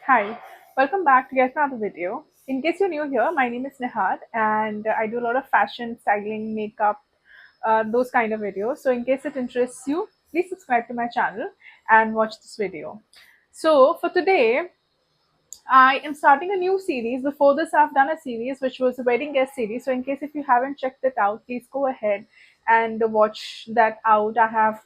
Hi, welcome back to yet another video. In case you're new here, my name is Nihat and I do a lot of fashion, styling, makeup, those kind of videos. So in case it interests you, please subscribe to my channel and watch this video. So for today, I am starting a new series. Before this, I've done a series which was a wedding guest series. So, in case if you haven't checked it out, please go ahead and watch that out. I have,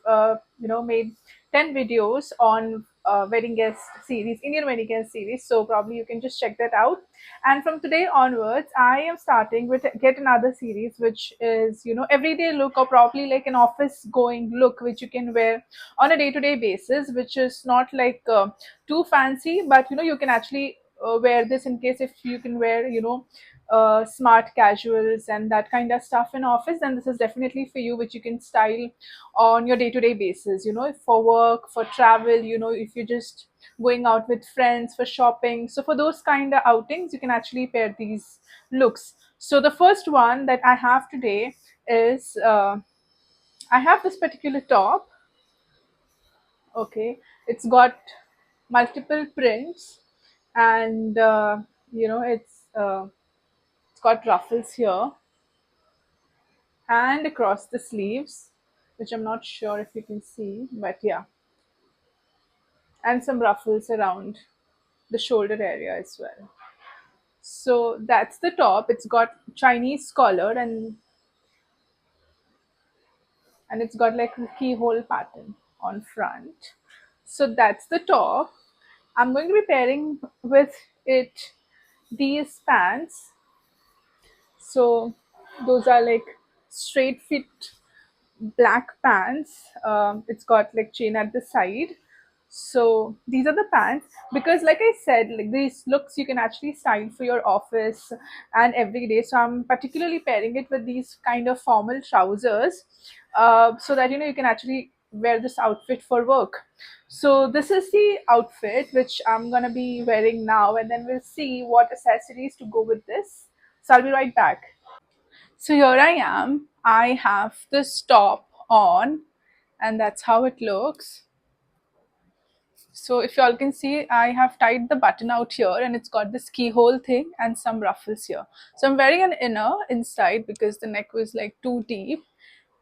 made 10 videos on wedding guest series, Indian wedding guest series. So, probably you can just check that out. And from today onwards, I am starting with yet another series, which is everyday look or probably like an office going look, which you can wear on a day to day basis, which is not like too fancy, but you can actually wear this in case if you can wear smart casuals and that kind of stuff in office, then this is definitely for you, which you can style on your day-to-day basis, for work, for travel, if you're just going out with friends for shopping. So for those kind of outings you can actually pair these looks. So the first one that I have today is I have this particular top. Okay, it's got multiple prints and it's got ruffles here and across the sleeves, which I'm not sure if you can see, but yeah, and some ruffles around the shoulder area as well. So that's the top. It's got Chinese collar and it's got like a keyhole pattern on front. So that's the top. I'm going to be pairing with it these pants. So those are like straight fit black pants. It's got like chain at the side. So these are the pants, because like I said, like these looks you can actually style for your office and every day. So I'm particularly pairing it with these kind of formal trousers, so that you can actually wear this outfit for work. So this is the outfit which I'm gonna be wearing now, and then we'll see what accessories to go with this. So I'll be right back. So here I am. I have this top on, and that's how it looks. So if y'all can see, I have tied the button out here and it's got this keyhole thing and some ruffles here. So I'm wearing an inner inside because the neck was like too deep.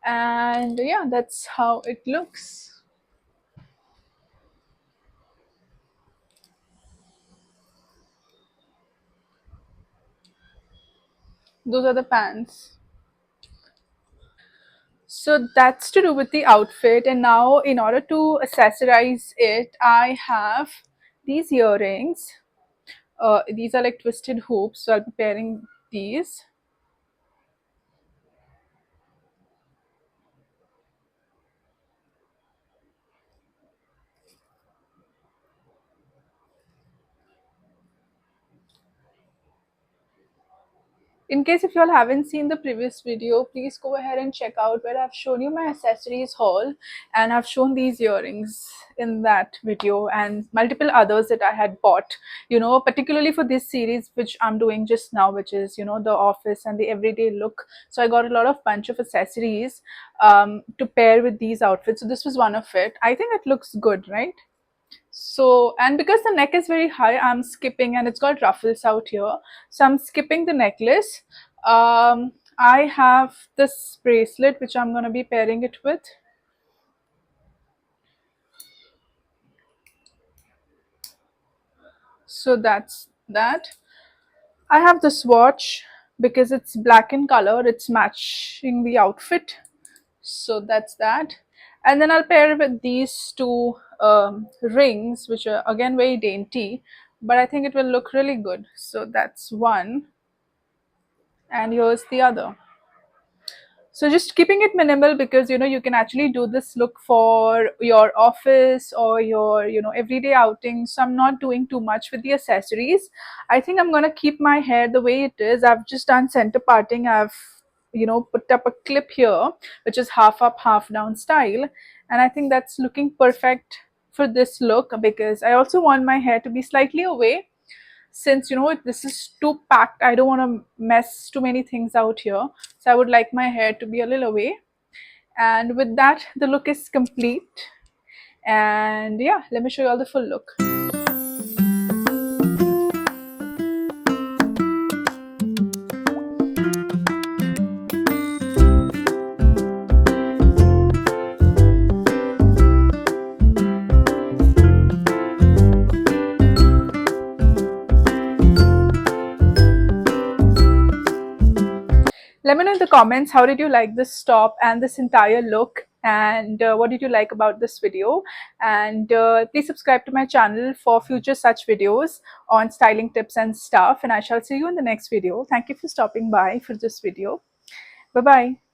And yeah, that's how it looks. Those are the pants. So that's to do with the outfit. And now, in order to accessorize it, I have these earrings. These are like twisted hoops, so I'll be pairing these. In case if you all haven't seen the previous video, please go ahead and check out where I've shown you my accessories haul, and I've shown these earrings in that video and multiple others that I had bought, particularly for this series which I'm doing just now, which is the office and the everyday look. So I got a lot of bunch of accessories to pair with these outfits. So this was one of it. I think it looks good, right? So, and because the neck is very high, I'm skipping, and it's got ruffles out here. So I'm skipping the necklace. I have this bracelet, which I'm going to be pairing it with. So that's that. I have this watch because it's black in color. It's matching the outfit. So that's that. And then I'll pair it with these two rings, which are again very dainty, but I think it will look really good. So that's one. And here's the other. So just keeping it minimal, because you can actually do this look for your office or your everyday outings. So I'm not doing too much with the accessories. I think I'm gonna keep my hair the way it is. I've just done center parting. I've put up a clip here which is half up half down style, and I think that's looking perfect for this look, because I also want my hair to be slightly away, since this is too packed. I don't want to mess too many things out here, so I would like my hair to be a little away. And with that, the look is complete. And yeah, let me show you all the full look. Let me know in the comments how did you like this top and this entire look, and what did you like about this video. And please subscribe to my channel for future such videos on styling tips and stuff, and I shall see you in the next video. Thank you for stopping by for this video. Bye bye.